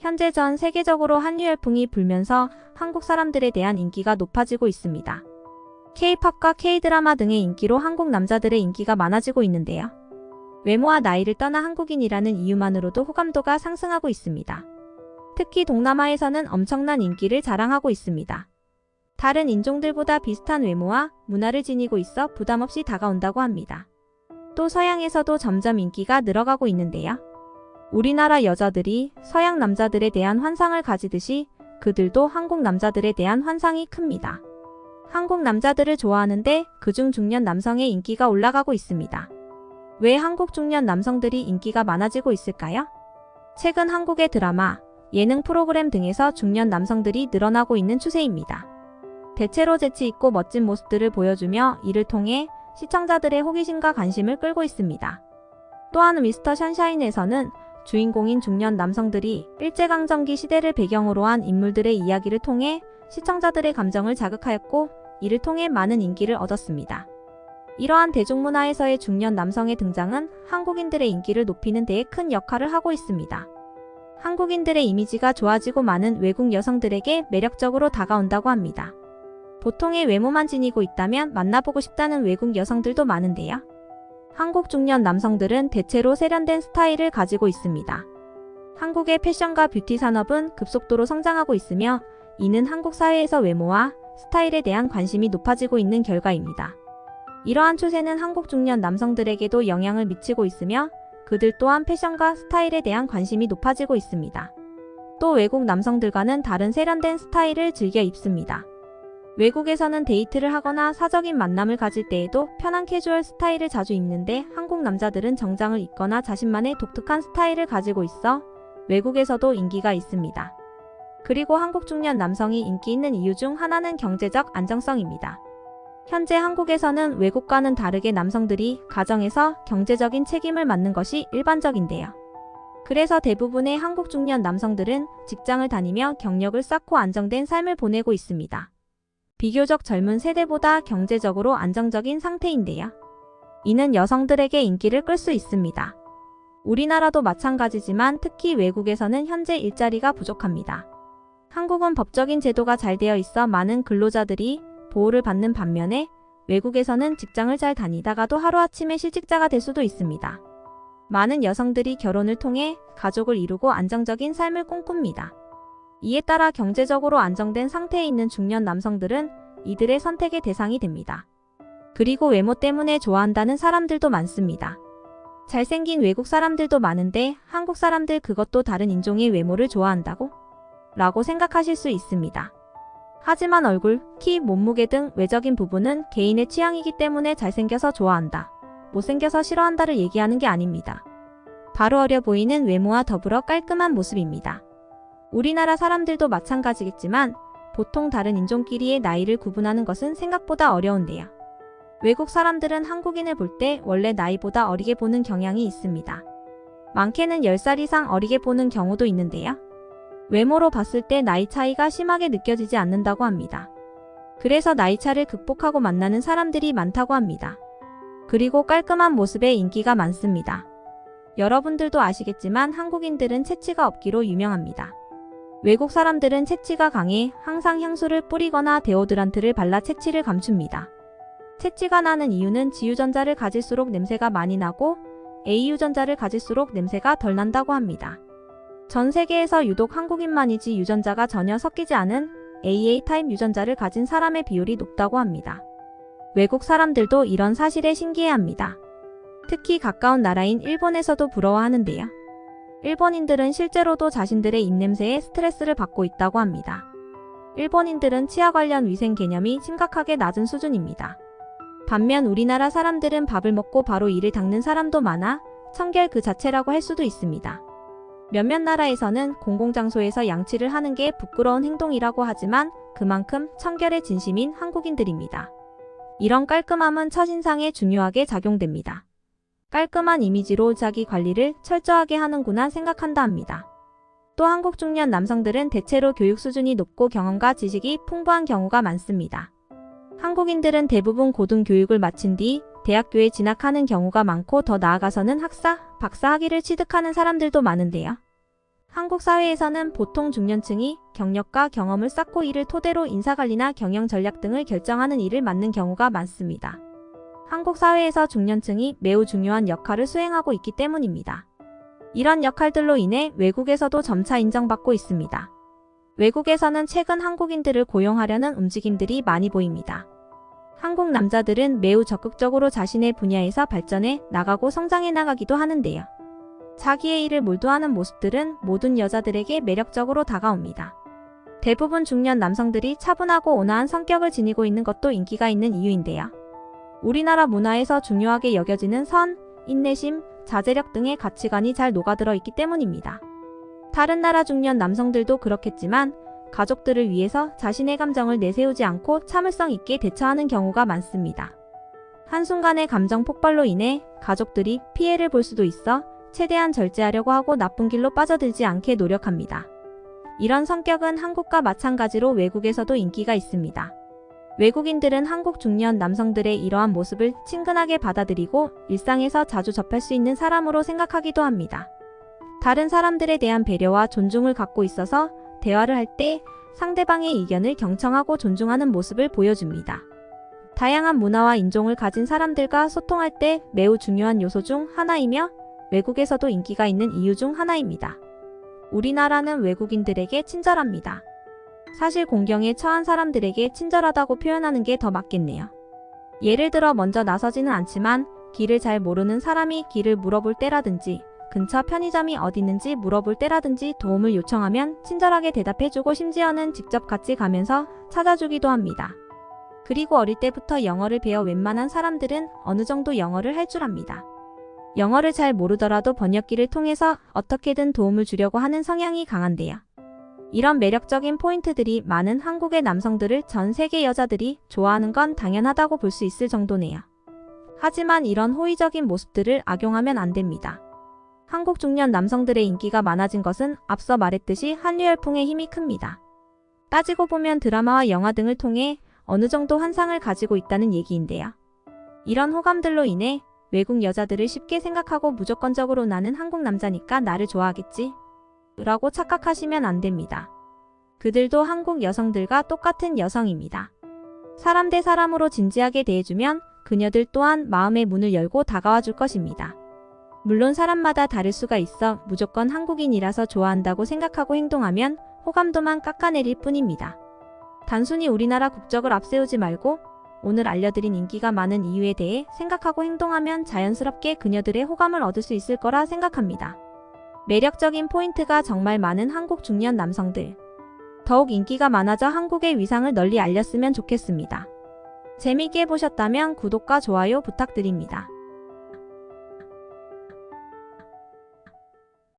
현재 전 세계적으로 한류 열풍이 불면서 한국 사람들에 대한 인기가 높아지고 있습니다. K-팝과 K-드라마 등의 인기로 한국 남자들의 인기가 많아지고 있는데요. 외모와 나이를 떠나 한국인이라는 이유만으로도 호감도가 상승하고 있습니다. 특히 동남아에서는 엄청난 인기를 자랑하고 있습니다. 다른 인종들보다 비슷한 외모와 문화를 지니고 있어 부담없이 다가온다고 합니다. 또 서양에서도 점점 인기가 늘어가고 있는데요. 우리나라 여자들이 서양 남자들에 대한 환상을 가지듯이 그들도 한국 남자들에 대한 환상이 큽니다. 한국 남자들을 좋아하는데 그중 중년 남성의 인기가 올라가고 있습니다. 왜 한국 중년 남성들이 인기가 많아지고 있을까요? 최근 한국의 드라마, 예능 프로그램 등에서 중년 남성들이 늘어나고 있는 추세입니다. 대체로 재치 있고 멋진 모습들을 보여주며 이를 통해 시청자들의 호기심과 관심을 끌고 있습니다. 또한 미스터 션샤인에서는 주인공인 중년 남성들이 일제강점기 시대를 배경으로 한 인물들의 이야기를 통해 시청자들의 감정을 자극하였고 이를 통해 많은 인기를 얻었습니다. 이러한 대중문화에서의 중년 남성의 등장은 한국인들의 인기를 높이는 데에 큰 역할을 하고 있습니다. 한국인들의 이미지가 좋아지고 많은 외국 여성들에게 매력적으로 다가온다고 합니다. 보통의 외모만 지니고 있다면 만나보고 싶다는 외국 여성들도 많은데요. 한국 중년 남성들은 대체로 세련된 스타일을 가지고 있습니다. 한국의 패션과 뷰티 산업은 급속도로 성장하고 있으며 이는 한국 사회에서 외모와 스타일에 대한 관심이 높아지고 있는 결과입니다. 이러한 추세는 한국 중년 남성들에게도 영향을 미치고 있으며 그들 또한 패션과 스타일에 대한 관심이 높아지고 있습니다. 또 외국 남성들과는 다른 세련된 스타일을 즐겨 입습니다. 외국에서는 데이트를 하거나 사적인 만남을 가질 때에도 편한 캐주얼 스타일을 자주 입는데 한국 남자들은 정장을 입거나 자신만의 독특한 스타일을 가지고 있어 외국에서도 인기가 있습니다. 그리고 한국 중년 남성이 인기 있는 이유 중 하나는 경제적 안정성입니다. 현재 한국에서는 외국과는 다르게 남성들이 가정에서 경제적인 책임을 맡는 것이 일반적인데요. 그래서 대부분의 한국 중년 남성들은 직장을 다니며 경력을 쌓고 안정된 삶을 보내고 있습니다. 비교적 젊은 세대보다 경제적으로 안정적인 상태인데요. 이는 여성들에게 인기를 끌 수 있습니다. 우리나라도 마찬가지지만 특히 외국에서는 현재 일자리가 부족합니다. 한국은 법적인 제도가 잘 되어 있어 많은 근로자들이 보호를 받는 반면에 외국에서는 직장을 잘 다니다가도 하루아침에 실직자가 될 수도 있습니다. 많은 여성들이 결혼을 통해 가족을 이루고 안정적인 삶을 꿈꿉니다. 이에 따라 경제적으로 안정된 상태에 있는 중년 남성들은 이들의 선택의 대상이 됩니다. 그리고 외모 때문에 좋아한다는 사람들도 많습니다. 잘생긴 외국 사람들도 많은데 한국 사람들 그것도 다른 인종의 외모를 좋아한다고? 라고 생각하실 수 있습니다. 하지만 얼굴, 키, 몸무게 등 외적인 부분은 개인의 취향이기 때문에 잘생겨서 좋아한다, 못생겨서 싫어한다를 얘기하는 게 아닙니다. 바로 어려 보이는 외모와 더불어 깔끔한 모습입니다. 우리나라 사람들도 마찬가지겠지만 보통 다른 인종끼리의 나이를 구분하는 것은 생각보다 어려운데요. 외국 사람들은 한국인을 볼 때 원래 나이보다 어리게 보는 경향이 있습니다. 많게는 10살 이상 어리게 보는 경우도 있는데요. 외모로 봤을 때 나이 차이가 심하게 느껴지지 않는다고 합니다. 그래서 나이 차를 극복하고 만나는 사람들이 많다고 합니다. 그리고 깔끔한 모습에 인기가 많습니다. 여러분들도 아시겠지만 한국인들은 체취가 없기로 유명합니다. 외국 사람들은 체취가 강해 항상 향수를 뿌리거나 데오드란트를 발라 체취를 감춥니다. 체취가 나는 이유는 G유전자를 가질수록 냄새가 많이 나고 A유전자를 가질수록 냄새가 덜 난다고 합니다. 전 세계에서 유독 한국인만이 G유전자가 전혀 섞이지 않은 AA 타입 유전자를 가진 사람의 비율이 높다고 합니다. 외국 사람들도 이런 사실에 신기해합니다. 특히 가까운 나라인 일본에서도 부러워하는데요. 일본인들은 실제로도 자신들의 입냄새에 스트레스를 받고 있다고 합니다. 일본인들은 치아 관련 위생 개념이 심각하게 낮은 수준입니다. 반면 우리나라 사람들은 밥을 먹고 바로 이를 닦는 사람도 많아 청결 그 자체라고 할 수도 있습니다. 몇몇 나라에서는 공공장소에서 양치를 하는 게 부끄러운 행동이라고 하지만 그만큼 청결에 진심인 한국인들입니다. 이런 깔끔함은 첫인상에 중요하게 작용됩니다. 깔끔한 이미지로 자기 관리를 철저하게 하는구나 생각한다 합니다. 또 한국 중년 남성들은 대체로 교육 수준이 높고 경험과 지식이 풍부한 경우가 많습니다. 한국인들은 대부분 고등교육을 마친 뒤 대학교에 진학하는 경우가 많고 더 나아가서는 학사, 박사 학위를 취득하는 사람들도 많은데요. 한국 사회에서는 보통 중년층이 경력과 경험을 쌓고 이를 토대로 인사관리나 경영 전략 등을 결정하는 일을 맡는 경우가 많습니다. 한국 사회에서 중년층이 매우 중요한 역할을 수행하고 있기 때문입니다. 이런 역할들로 인해 외국에서도 점차 인정받고 있습니다. 외국에서는 최근 한국인들을 고용하려는 움직임들이 많이 보입니다. 한국 남자들은 매우 적극적으로 자신의 분야에서 발전해 나가고 성장해 나가기도 하는데요. 자기의 일을 몰두하는 모습들은 모든 여자들에게 매력적으로 다가옵니다. 대부분 중년 남성들이 차분하고 온화한 성격을 지니고 있는 것도 인기가 있는 이유인데요. 우리나라 문화에서 중요하게 여겨지는 선, 인내심, 자제력 등의 가치관이 잘 녹아들어 있기 때문입니다. 다른 나라 중년 남성들도 그렇겠지만 가족들을 위해서 자신의 감정을 내세우지 않고 참을성 있게 대처하는 경우가 많습니다. 한순간의 감정 폭발로 인해 가족들이 피해를 볼 수도 있어 최대한 절제하려고 하고 나쁜 길로 빠져들지 않게 노력합니다. 이런 성격은 한국과 마찬가지로 외국에서도 인기가 있습니다. 외국인들은 한국 중년 남성들의 이러한 모습을 친근하게 받아들이고 일상에서 자주 접할 수 있는 사람으로 생각하기도 합니다. 다른 사람들에 대한 배려와 존중을 갖고 있어서 대화를 할 때 상대방의 의견을 경청하고 존중하는 모습을 보여줍니다. 다양한 문화와 인종을 가진 사람들과 소통할 때 매우 중요한 요소 중 하나이며 외국에서도 인기가 있는 이유 중 하나입니다. 우리나라는 외국인들에게 친절합니다. 사실 공경에 처한 사람들에게 친절하다고 표현하는 게 더 맞겠네요. 예를 들어 먼저 나서지는 않지만 길을 잘 모르는 사람이 길을 물어볼 때라든지 근처 편의점이 어디 있는지 물어볼 때라든지 도움을 요청하면 친절하게 대답해주고 심지어는 직접 같이 가면서 찾아주기도 합니다. 그리고 어릴 때부터 영어를 배워 웬만한 사람들은 어느 정도 영어를 할 줄 압니다. 영어를 잘 모르더라도 번역기를 통해서 어떻게든 도움을 주려고 하는 성향이 강한데요. 이런 매력적인 포인트들이 많은 한국의 남성들을 전 세계 여자들이 좋아하는 건 당연하다고 볼 수 있을 정도네요. 하지만 이런 호의적인 모습들을 악용하면 안 됩니다. 한국 중년 남성들의 인기가 많아진 것은 앞서 말했듯이 한류 열풍의 힘이 큽니다. 따지고 보면 드라마와 영화 등을 통해 어느 정도 환상을 가지고 있다는 얘기인데요. 이런 호감들로 인해 외국 여자들을 쉽게 생각하고 무조건적으로 나는 한국 남자니까 나를 좋아하겠지? 라고 착각하시면 안 됩니다. 그들도 한국 여성들과 똑같은 여성입니다. 사람 대 사람으로 진지하게 대해주면 그녀들 또한 마음의 문을 열고 다가와 줄 것입니다. 물론 사람마다 다를 수가 있어 무조건 한국인이라서 좋아한다고 생각하고 행동하면 호감도만 깎아내릴 뿐입니다. 단순히 우리나라 국적을 앞세우지 말고 오늘 알려드린 인기가 많은 이유에 대해 생각하고 행동하면 자연스럽게 그녀들의 호감을 얻을 수 있을 거라 생각합니다. 매력적인 포인트가 정말 많은 한국 중년 남성들. 더욱 인기가 많아져 한국의 위상을 널리 알렸으면 좋겠습니다. 재미있게 보셨다면 구독과 좋아요 부탁드립니다.